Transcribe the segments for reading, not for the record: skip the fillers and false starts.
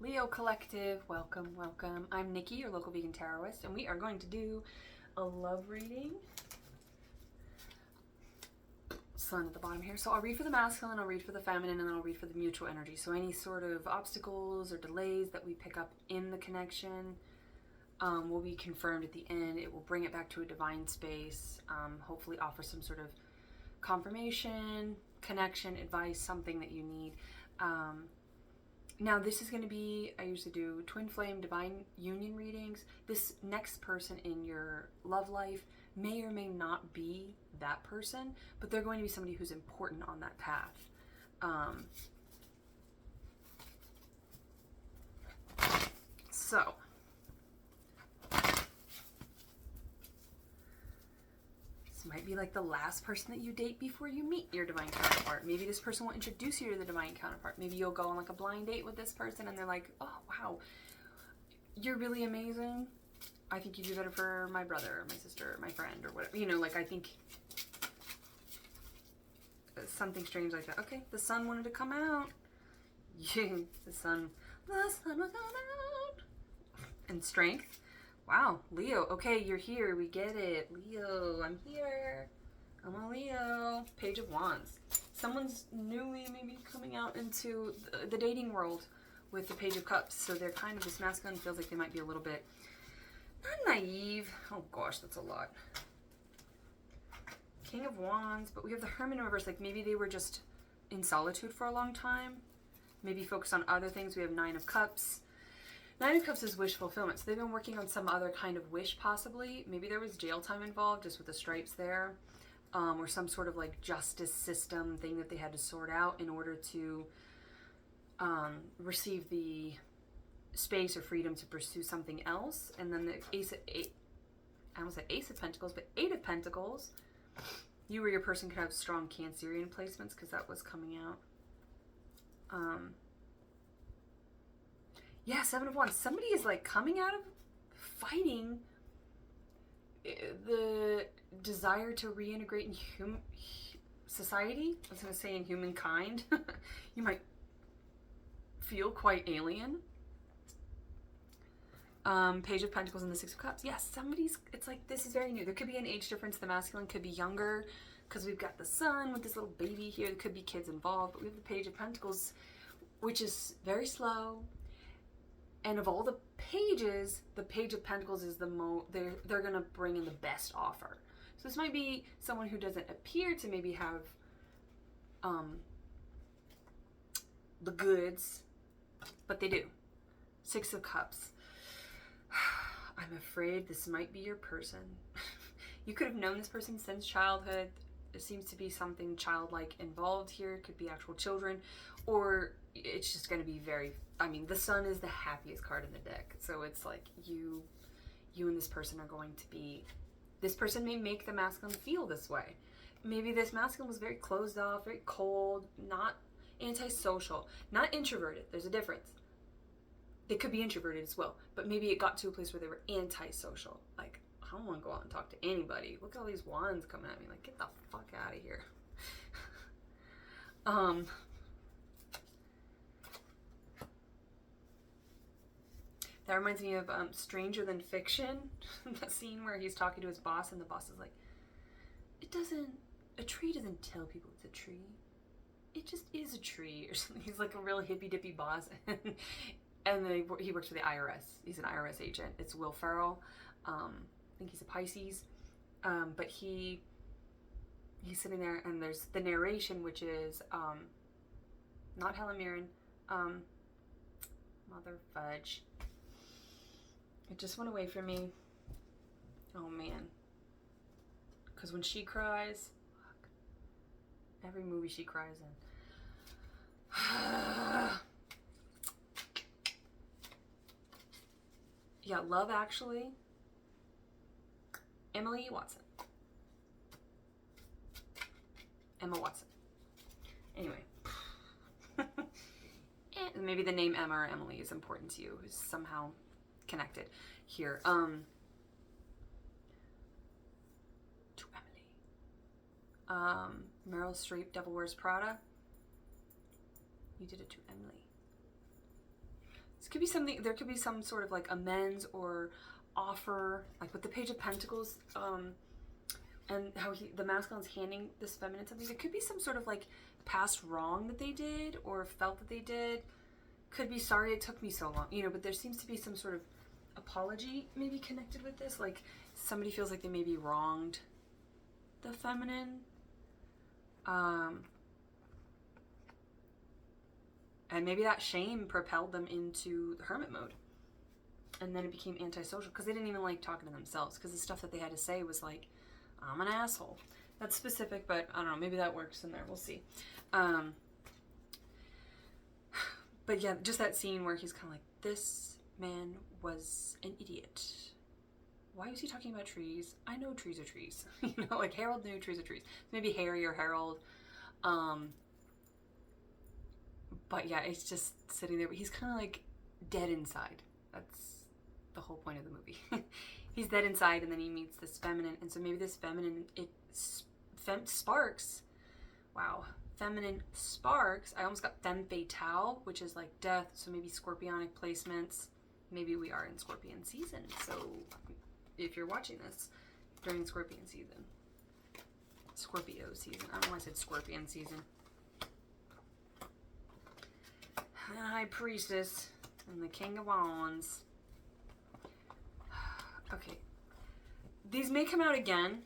Leo Collective, welcome, welcome. I'm Nikki, your local vegan tarotist, and we are going to do a love reading. Sun at the bottom here. So I'll read for the masculine, I'll read for the feminine, and then I'll read for the mutual energy. So any sort of obstacles or delays that we pick up in the connection will be confirmed at the end. It will bring it back to a divine space, hopefully offer some sort of confirmation, connection, advice, something that you need. Now this is going to be, I usually do twin flame divine union readings. This next person in your love life may or may not be that person, but they're going to be somebody who's important on that path. So might be like the last person that you date before you meet your divine counterpart. Maybe this person will introduce you to the divine counterpart. Maybe you'll go on like a blind date with this person and they're like, oh wow, you're really amazing. I think you'd be better for my brother or my sister or my friend or whatever. You know, like I think something strange like that. Okay, the sun wanted to come out. the sun will come out. And strength. Wow, Leo. Okay, you're here. We get it. Leo, I'm here. I'm a Leo. Page of Wands. Someone's newly maybe coming out into the dating world with the Page of Cups. So they're kind of, this masculine feels like they might be a little bit, not naive. Oh gosh, that's a lot. King of Wands, but we have the Hermit in reverse. Like maybe they were just in solitude for a long time. Maybe focus on other things. We have Nine of Cups. Nine of Cups is wish fulfillment. So they've been working on some other kind of wish possibly. Maybe there was jail time involved just with the stripes there. Or some sort of like justice system thing that they had to sort out in order to receive the space or freedom to pursue something else. And then the I almost said Ace of Pentacles, but Eight of Pentacles. You or your person could have strong Cancerian placements because that was coming out. Yeah, Seven of Wands. Somebody is like coming out of fighting the desire to reintegrate in society. I was going to say in humankind. You might feel quite alien. Page of Pentacles and the Six of Cups. Yes, somebody's, it's like this is very new. There could be an age difference. The masculine could be younger because we've got the sun with this little baby here. There could be kids involved, but we have the Page of Pentacles, which is very slow. And of all the pages, the Page of Pentacles is the they're going to bring in the best offer. So this might be someone who doesn't appear to maybe have the goods, but they do. Six of Cups. I'm afraid this might be your person. You could have known this person since childhood. There seems to be something childlike involved here. It could be actual children, or it's just going to be very, I mean, the sun is the happiest card in the deck. So it's like you and this person are going to be, this person may make the masculine feel this way. Maybe this masculine was very closed off, very cold, not antisocial, not introverted. There's a difference. They could be introverted as well, but maybe it got to a place where they were antisocial. Like, I don't want to go out and talk to anybody. Look at all these wands coming at me. Like, get the fuck out of here. That reminds me of Stranger Than Fiction. That scene where he's talking to his boss and the boss is like, a tree doesn't tell people it's a tree. It just is a tree or something. He's like a real hippy dippy boss. And then he works for the IRS. He's an IRS agent. It's Will Ferrell. I think he's a Pisces. But he's sitting there and there's the narration, which is not Helen Mirren. Mother fudge. It just went away from me. Oh man. Because when she cries, fuck, every movie she cries in. Yeah, Love Actually. Emily Watson. Emma Watson. Anyway. And maybe the name Emma or Emily is important to you. Who's somehow connected here. To Emily. Meryl Streep, Devil Wears Prada. You did it to Emily. It's Could be something, there could be some sort of like amends or offer, like with the Page of Pentacles, and how the masculine's handing this feminine something. There could be some sort of like past wrong that they did or felt that they did. Could be sorry it took me so long, you know, but there seems to be some sort of apology maybe connected with this. Like somebody feels like they maybe wronged the feminine. And maybe that shame propelled them into hermit mode. And then it became antisocial because they didn't even like talking to themselves, because the stuff that they had to say was like, I'm an asshole. That's specific, but I don't know, maybe that works in there. We'll see. But yeah, just that scene where he's kind of like, this man was an idiot. Why was he talking about trees? I know trees are trees. You know, like Harold knew trees are trees. Maybe Harry or Harold. But yeah, it's just sitting there. But he's kind of like dead inside. That's the whole point of the movie. He's dead inside, and then he meets this feminine. And so maybe this feminine, sparks. Wow. Feminine sparks. I almost got femme fatale, which is like death. So maybe scorpionic placements. Maybe we are in Scorpion season. So if you're watching this during Scorpion season. Scorpio season. I don't know why I said Scorpion season. And High Priestess and the King of Wands. Okay. These may come out again.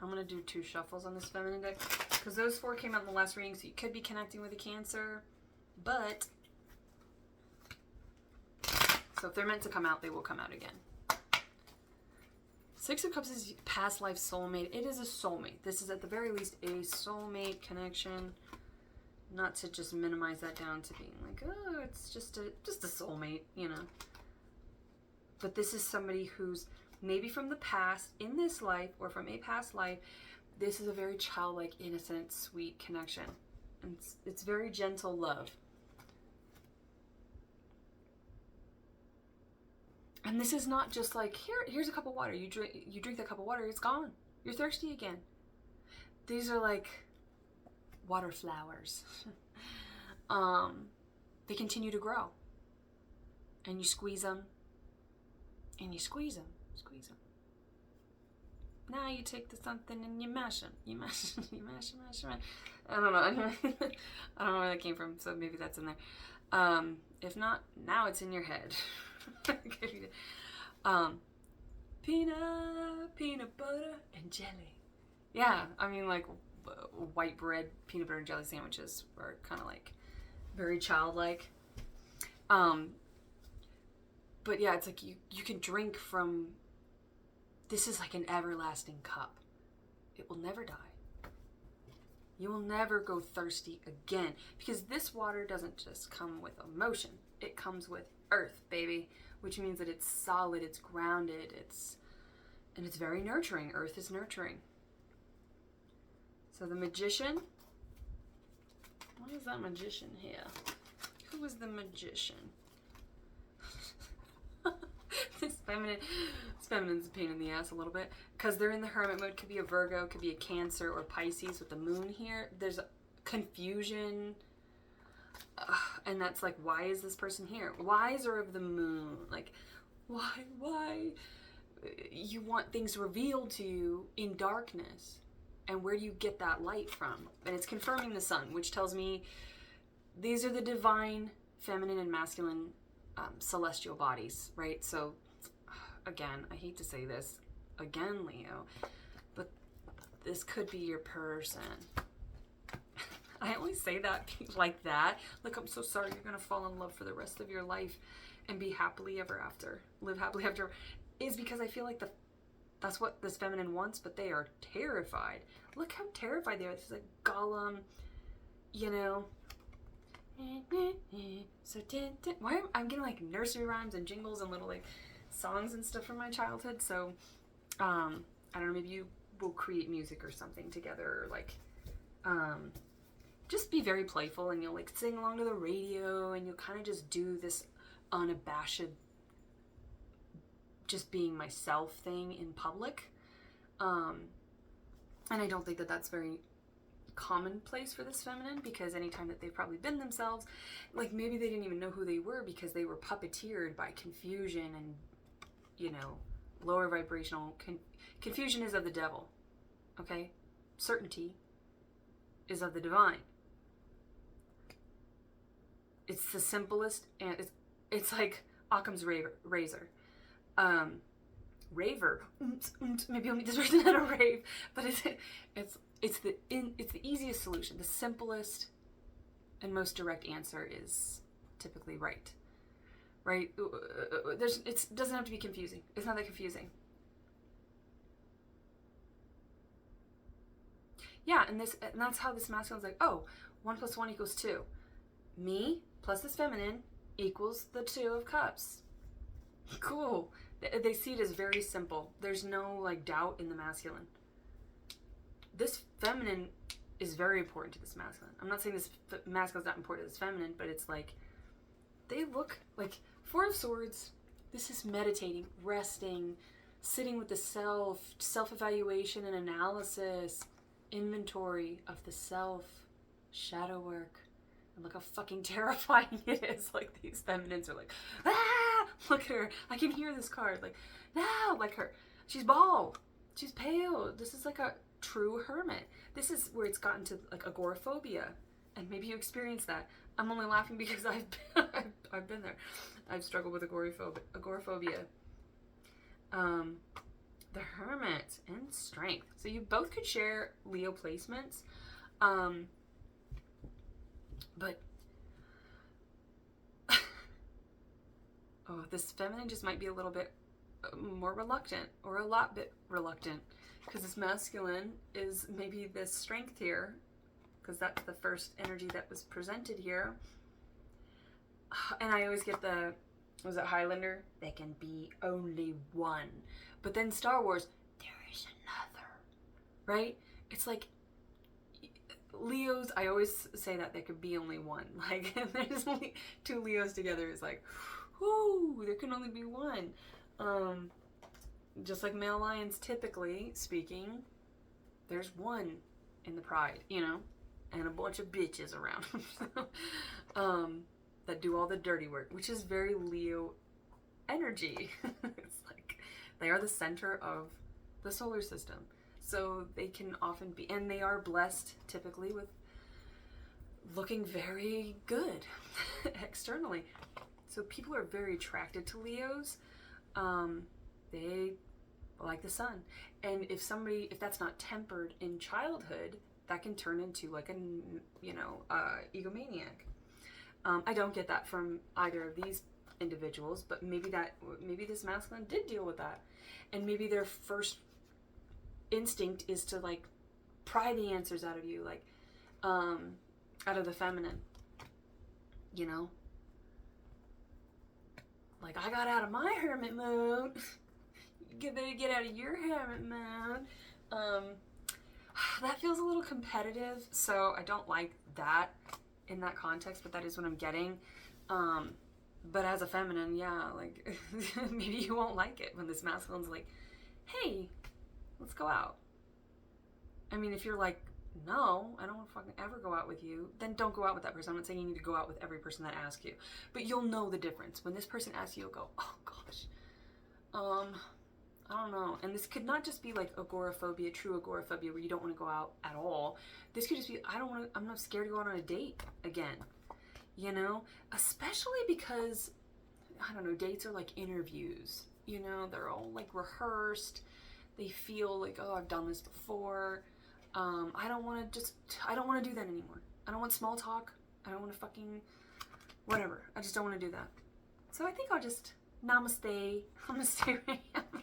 I'm going to do 2 shuffles on this feminine deck, because those 4 came out in the last reading, so you could be connecting with a Cancer. But, so if they're meant to come out, they will come out again. 6 of Cups is past life soulmate. It is a soulmate. This is at the very least a soulmate connection. Not to just minimize that down to being like, oh, it's just a soulmate, you know. But this is somebody who's maybe from the past in this life or from a past life. This is a very childlike, innocent, sweet connection. And it's very gentle love. And this is not just like, here's a cup of water. You drink that cup of water, it's gone. You're thirsty again. These are like water flowers. They continue to grow. And you squeeze them. And you squeeze them. Squeeze them. Now you take the something and you mash them. You mash them. You mash them, mash them. I don't know. I don't know where that came from, so maybe that's in there. If not, now it's in your head. Peanut butter and jelly. Yeah, I mean, like white bread peanut butter and jelly sandwiches are kind of like very childlike. But yeah, it's like you can drink from, this is like an everlasting cup. It will never die. You will never go thirsty again, because this water doesn't just come with emotion. It comes with earth, baby, which means that it's solid, it's grounded, and it's very nurturing. Earth is nurturing. So the Magician. What is that Magician here? Who is the Magician? This feminine's a pain in the ass a little bit, because they're in the hermit mode. Could be a Virgo, could be a Cancer or Pisces with the moon here. There's confusion, and that's like, why is this person here? Wiser of the moon, like why you want things revealed to you in darkness, and where do you get that light from? And it's confirming the sun, which tells me these are the divine feminine and masculine celestial bodies, right? So again, I hate to say this again, Leo, but this could be your person. I only say that like that, like, I'm so sorry, you're gonna fall in love for the rest of your life and be happily ever after, live happily after, is because I feel like that's what this feminine wants, but they are terrified. Look how terrified they are. It's like Gollum, you know. So why I'm getting like nursery rhymes and jingles and little like songs and stuff from my childhood. So I don't know, maybe you will create music or something together, or like just be very playful, and you'll like sing along to the radio, and you'll kind of just do this unabashed just being myself thing in public. And I don't think that that's very commonplace for this feminine, because anytime that they've probably been themselves, like maybe they didn't even know who they were because they were puppeteered by confusion and, you know, lower vibrational confusion is of the devil. Okay? Certainty is of the divine. It's the simplest, and it's like Occam's razor. Raver. Maybe I'll meet this person at a rave, but it's the easiest solution. The simplest and most direct answer is typically right. Right? It doesn't have to be confusing. It's not that confusing. Yeah, and that's how this masculine's like, oh, 1 + 1 = 2. Me plus this feminine equals the 2 of cups. Cool. They see it as very simple. There's no like doubt in the masculine. This feminine is very important to this masculine. I'm not saying this masculine's not important to this feminine, but it's like they look like 4 of Swords. This is meditating, resting, sitting with the self-evaluation and analysis, inventory of the self, shadow work. And look how fucking terrifying it is. Like, these feminines are like, ah, look at her. I can hear this card. Like, no, like her. She's bald. She's pale. This is like a true hermit. This is where it's gotten to like agoraphobia. And maybe you experienced that. I'm only laughing because I've been there. I've struggled with agoraphobia. The hermit and strength. So you both could share Leo placements. But oh, this feminine just might be a little bit more reluctant, or a lot bit reluctant, because this masculine is maybe this strength here, because that's the first energy that was presented here. And I always get was it Highlander? There can be only one. But then Star Wars, there is another. Right? It's like Leos, I always say that there could be only one. Like, there's only 2 Leos together. It's like, whoo, there can only be one. Just like male lions, typically speaking, there's one in the pride, you know, and a bunch of bitches around that do all the dirty work, which is very Leo energy. It's like they are the center of the solar system. So they can often be, and they are blessed typically with looking very good externally. So people are very attracted to Leos. They like the sun. And if that's not tempered in childhood, that can turn into like egomaniac. I don't get that from either of these individuals, but maybe this masculine did deal with that. And maybe their first instinct is to like pry the answers out of you, like out of the feminine, you know, like, I got out of my hermit mode. You better get out of your hermit mode. That feels a little competitive, so I don't like that in that context, but that is what I'm getting. But as a feminine, yeah, like maybe you won't like it when this masculine's like, hey, let's go out. I mean, if you're like, no, I don't want to fucking ever go out with you, then don't go out with that person. I'm not saying you need to go out with every person that asks you, but you'll know the difference. When this person asks you, you'll go, oh gosh, I don't know. And this could not just be like agoraphobia, true agoraphobia, where you don't want to go out at all. This could just be, I'm not scared to go out on a date again, you know? Especially because, I don't know, dates are like interviews, you know? They're all like rehearsed. They feel like, oh, I've done this before. I don't want to do that anymore. I don't want small talk. I don't want to fucking, whatever. I just don't want to do that. So I think I'll just namaste. I'm going to stay right here. I'm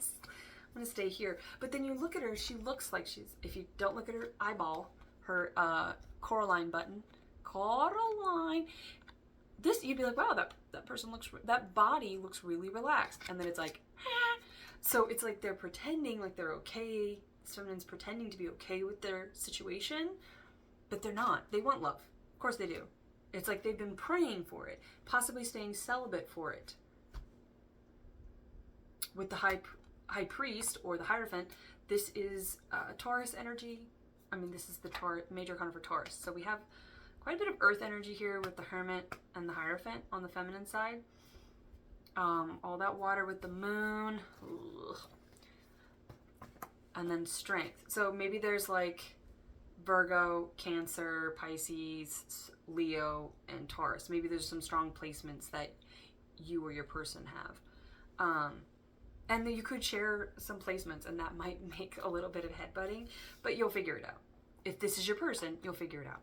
going to stay here. But then you look at her, she looks like if you don't look at her eyeball, her Coraline button, Coraline, this, you'd be like, wow, that body looks really relaxed. And then it's like, ah. So it's like they're pretending like they're okay. Someone's pretending to be okay with their situation, but they're not. They want love. Of course they do. It's like they've been praying for it, possibly staying celibate for it. With the high priest or the Hierophant, this is Taurus energy. I mean, this is the major arcana for Taurus. So we have quite a bit of earth energy here with the Hermit and the Hierophant on the feminine side. All that water with the moon. Ugh. And then strength. So maybe there's like Virgo, Cancer, Pisces, Leo, and Taurus. Maybe there's some strong placements that you or your person have. And then you could share some placements, and that might make a little bit of headbutting, but you'll figure it out. If this is your person, you'll figure it out.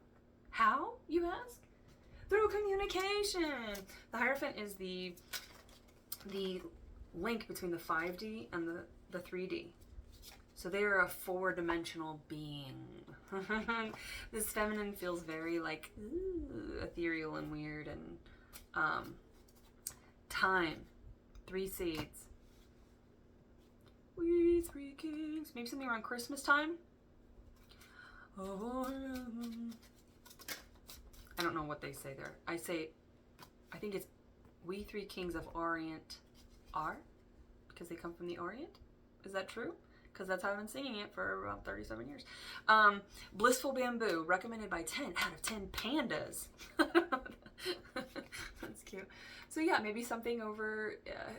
How, you ask? Through communication. The Hierophant is the link between the 5D and the 3D. So they are a 4-dimensional being. This feminine feels very like ethereal and weird. And time, 3 seeds. We 3 kings. Maybe something around Christmas time. Oh, I don't know what they say there. I think it's we 3 kings of Orient are, because they come from the Orient. Is that true? Because that's how I've been singing it for about 37 years. Blissful Bamboo, recommended by 10 out of 10 pandas. That's cute. So yeah, maybe something over,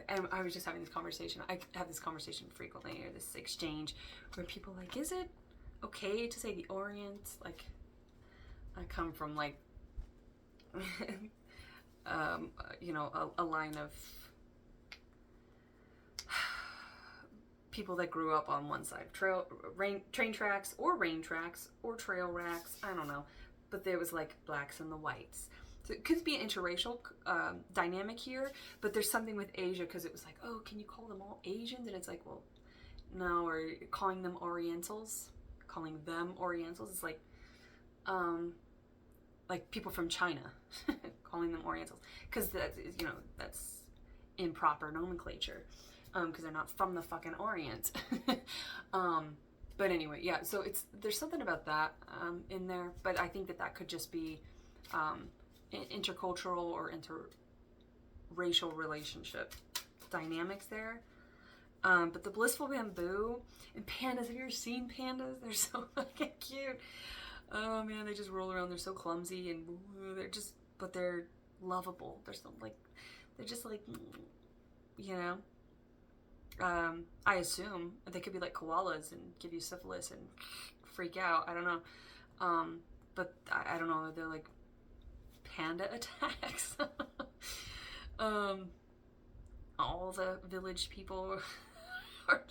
and I was just having this conversation. I have this conversation frequently, or this exchange, where people are like, is it okay to say the Orient? Like, I come from like, a line of people that grew up on one side, train tracks or rain tracks or trail racks, I don't know, but there was like blacks and the whites. So it could be an interracial dynamic here, but there's something with Asia, because it was like, oh, can you call them all Asians? And it's like, well, no, or calling them Orientals, it's like people from China, calling them Orientals, because that's improper nomenclature. Because they're not from the fucking Orient. But anyway, yeah, so there's something about that in there, but I think that could just be intercultural or interracial relationship dynamics there. But the Blissful Bamboo and pandas, have you ever seen pandas? They're so fucking cute. Oh man, they just roll around, they're so clumsy, and but they're lovable. They're just like, I assume they could be like koalas and give you syphilis and freak out. I don't know. But I don't know. They're like panda attacks. All the village people are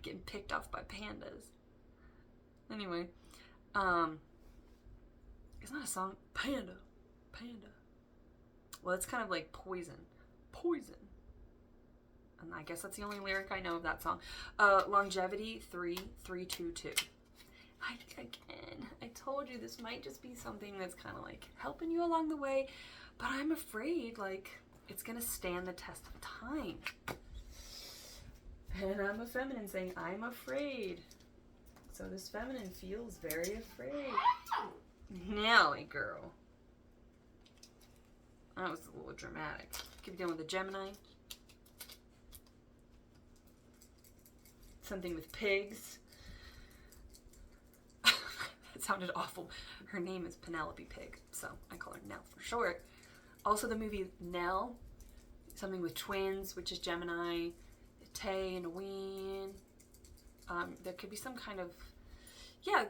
getting picked off by pandas. Anyway, it's not a song. Panda. Well, it's kind of like poison. And I guess that's the only lyric I know of that song. Longevity 3322. I told you this might just be something that's kind of like helping you along the way, but I'm afraid like it's gonna stand the test of time. And I'm a feminine saying I'm afraid. So this feminine feels very afraid. Nelly girl. That was a little dramatic. Keep dealing with the Gemini. Something with pigs. That sounded awful. Her name is Penelope Pig, so I call her Nell for short. Also the movie Nell, something with twins, which is Gemini, Tay and Ween. There could be some kind of,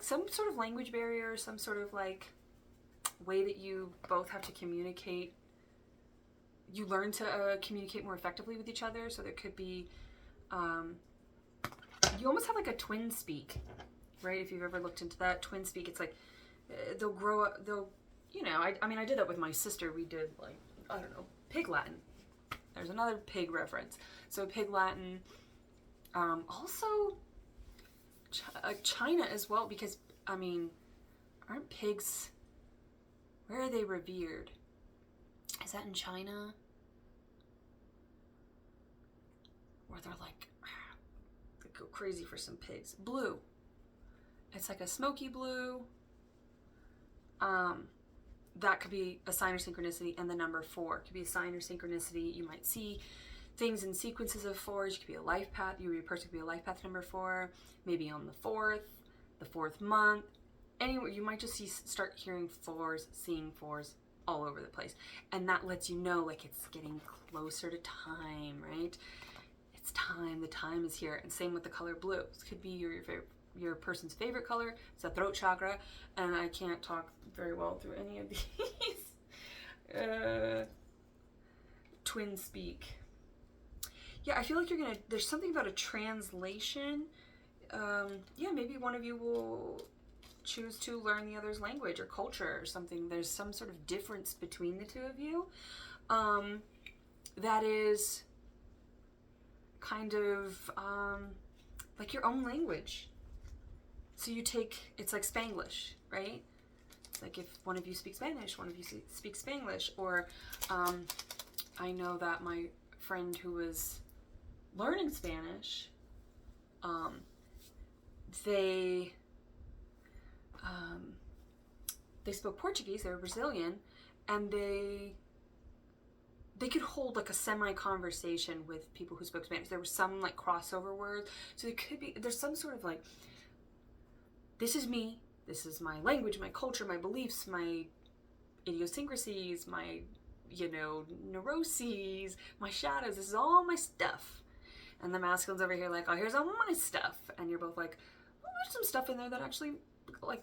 some sort of language barrier, some sort of like way that you both have to communicate. You learn to communicate more effectively with each other, so there could be, you almost have like a twin speak, right? If you've ever looked into that twin speak, it's like they'll grow up, I did that with my sister. We did like, I don't know, Pig Latin. There's another pig reference. So Pig Latin, also China as well, because, aren't pigs, where are they revered? Is that in China? Where they're like, they go crazy for some pigs. Blue. It's like a smoky blue. That could be a sign or synchronicity, and the number 4 could be a sign or synchronicity. You might see things in sequences of 4s. You could be a life path. Your person could be a life path number 4. Maybe on the 4th month, anywhere, you might just start hearing fours, seeing fours all over the place. And that lets you know, like, it's getting closer to time, right? It's time. The time is here. And same with the color blue. This could be your person's favorite color. It's a throat chakra. And I can't talk very well through any of these. Twin speak. Yeah, I feel like there's something about a translation. Yeah, maybe one of you will choose to learn the other's language or culture or something. There's some sort of difference between the two of you. That is kind of like your own language. So it's like Spanglish, right? Like if one of you speaks Spanish, one of you speaks Spanglish. Or I know that my friend who was learning Spanish, they spoke Portuguese. They were Brazilian, and they could hold like a semi-conversation with people who spoke Spanish. There was some like crossover words. So there's some sort of like, this is me, this is my language, my culture, my beliefs, my idiosyncrasies, my, neuroses, my shadows. This is all my stuff. And the masculine's over here like, oh, here's all my stuff. And you're both like, oh, there's some stuff in there that actually like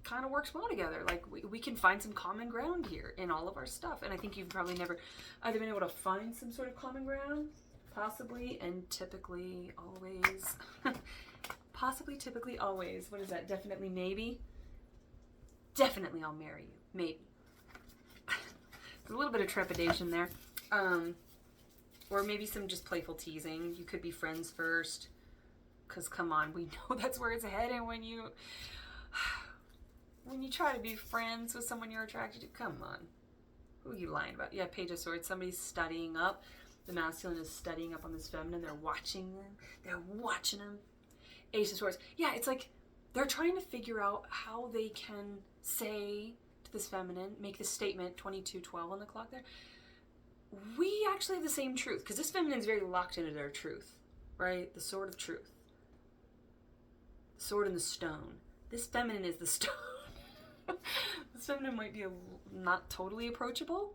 kind of works well together. Like we can find some common ground here in all of our stuff. And I think you've probably never either been able to find some sort of common ground, possibly, and typically always. Possibly, typically, always. What is that? Definitely, maybe? Definitely I'll marry you. Maybe. There's a little bit of trepidation there. Or maybe some just playful teasing. You could be friends first. Because, come on, we know that's where it's headed when you try to be friends with someone you're attracted to. Come on. Who are you lying about? Yeah, Page of Swords. Somebody's studying up. The masculine is studying up on this feminine. They're watching them. They're watching them. Ace of Swords. Yeah, it's like they're trying to figure out how they can say to this feminine, make this statement, 22:12 on the clock there, we actually have the same truth. Because this feminine is very locked into their truth, right? The sword of truth. The sword and the stone. This feminine is the stone. This feminine might be not totally approachable,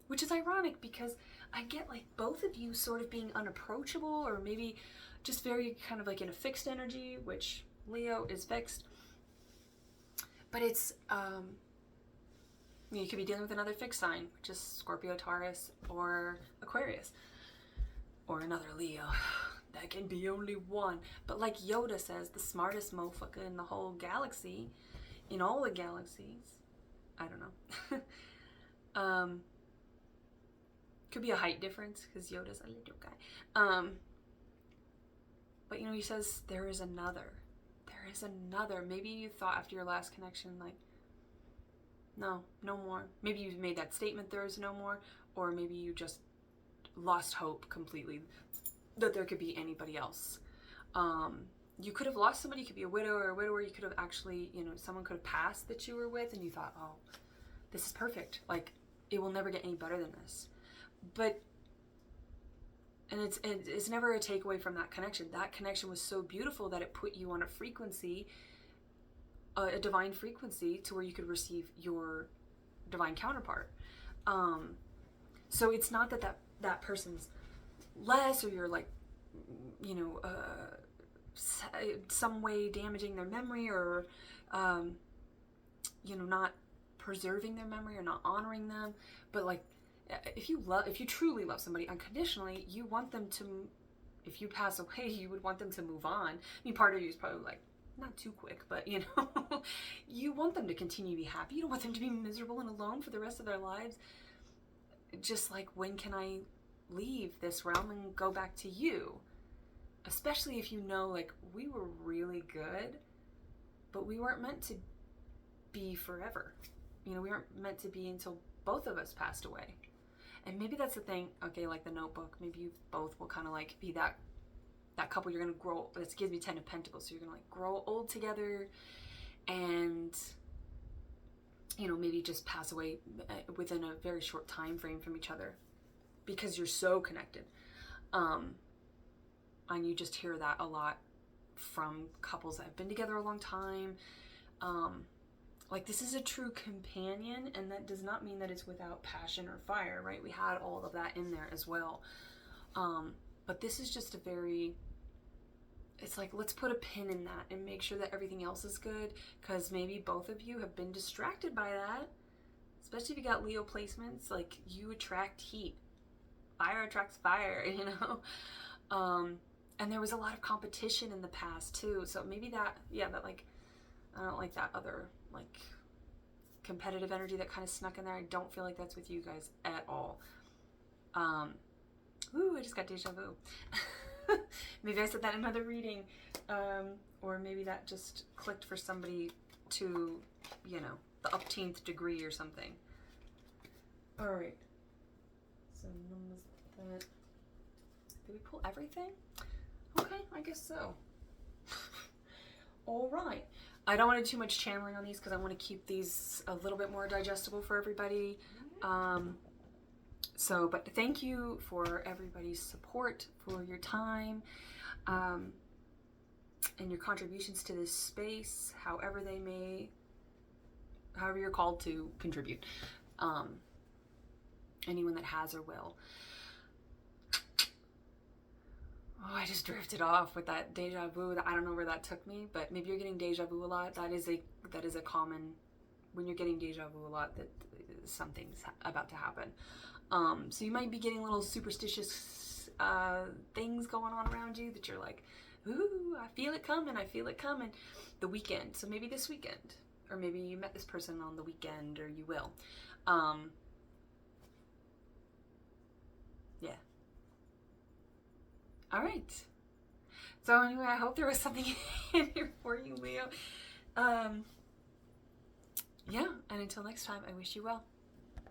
which is ironic because I get like both of you sort of being unapproachable, or maybe just very kind of like in a fixed energy, which Leo is fixed. But it's, you could be dealing with another fixed sign, which is Scorpio, Taurus, or Aquarius, or another Leo. That can be only one. But like Yoda says, the smartest motherfucker in the whole galaxy, in all the galaxies, I don't know. Could be a height difference because Yoda's a little guy. But he says there is another. There is another. Maybe you thought after your last connection, like, no more. Maybe you made that statement, there is no more, or maybe you just lost hope completely that there could be anybody else. You could have lost somebody. You could be a widow or a widower. You could have actually, someone could have passed that you were with, and you thought, oh, this is perfect. Like, it will never get any better than this. But, and it's never a takeaway from that connection. That connection was so beautiful that it put you on a frequency, a divine frequency, to where you could receive your divine counterpart. So it's not that person's less, or you're like, some way damaging their memory, or, not preserving their memory or not honoring them. But like, if you truly love somebody unconditionally, you want them to, if you pass away, you would want them to move on. I mean, part of you is probably like, not too quick, but you want them to continue to be happy. You don't want them to be miserable and alone for the rest of their lives. Just like, when can I leave this realm and go back to you? Especially if like, we were really good, but we weren't meant to be forever. We weren't meant to be until both of us passed away. And maybe that's the thing, okay, like the Notebook, maybe you both will kind of like be that couple. You're going to grow, this gives me 10 of Pentacles, so you're going to like grow old together, and maybe just pass away within a very short time frame from each other, because you're so connected. And you just hear that a lot from couples that have been together a long time. Like, this is a true companion, and that does not mean that it's without passion or fire, right? We had all of that in there as well. But this is just a very, it's like, let's put a pin in that and make sure that everything else is good, because maybe both of you have been distracted by that, especially if you got Leo placements. Like, you attract heat. Fire attracts fire, you know? And there was a lot of competition in the past too, so maybe that, yeah, that, like, I don't like that other, like, competitive energy that kind of snuck in there. I don't feel like that's with you guys at all. Ooh, I just got deja vu. Maybe I said that in another reading, or maybe that just clicked for somebody to, you know, the upteenth degree or something. All right. So when was that? Did we pull everything? Okay, I guess so. All right. I don't want to do too much channeling on these because I want to keep these a little bit more digestible for everybody. But thank you for everybody's support, for your time, and your contributions to this space, however you're called to contribute. Anyone that has or will. Oh, I just drifted off with that deja vu. I don't know where that took me, but maybe you're getting deja vu a lot. That is a common, when you're getting deja vu a lot, that something's about to happen. So you might be getting little superstitious things going on around you that you're like, ooh, I feel it coming. The weekend. So maybe this weekend, or maybe you met this person on the weekend, or you will. Yeah. All right. So anyway, I hope there was something in here for you, Leo. Yeah, and until next time, I wish you well.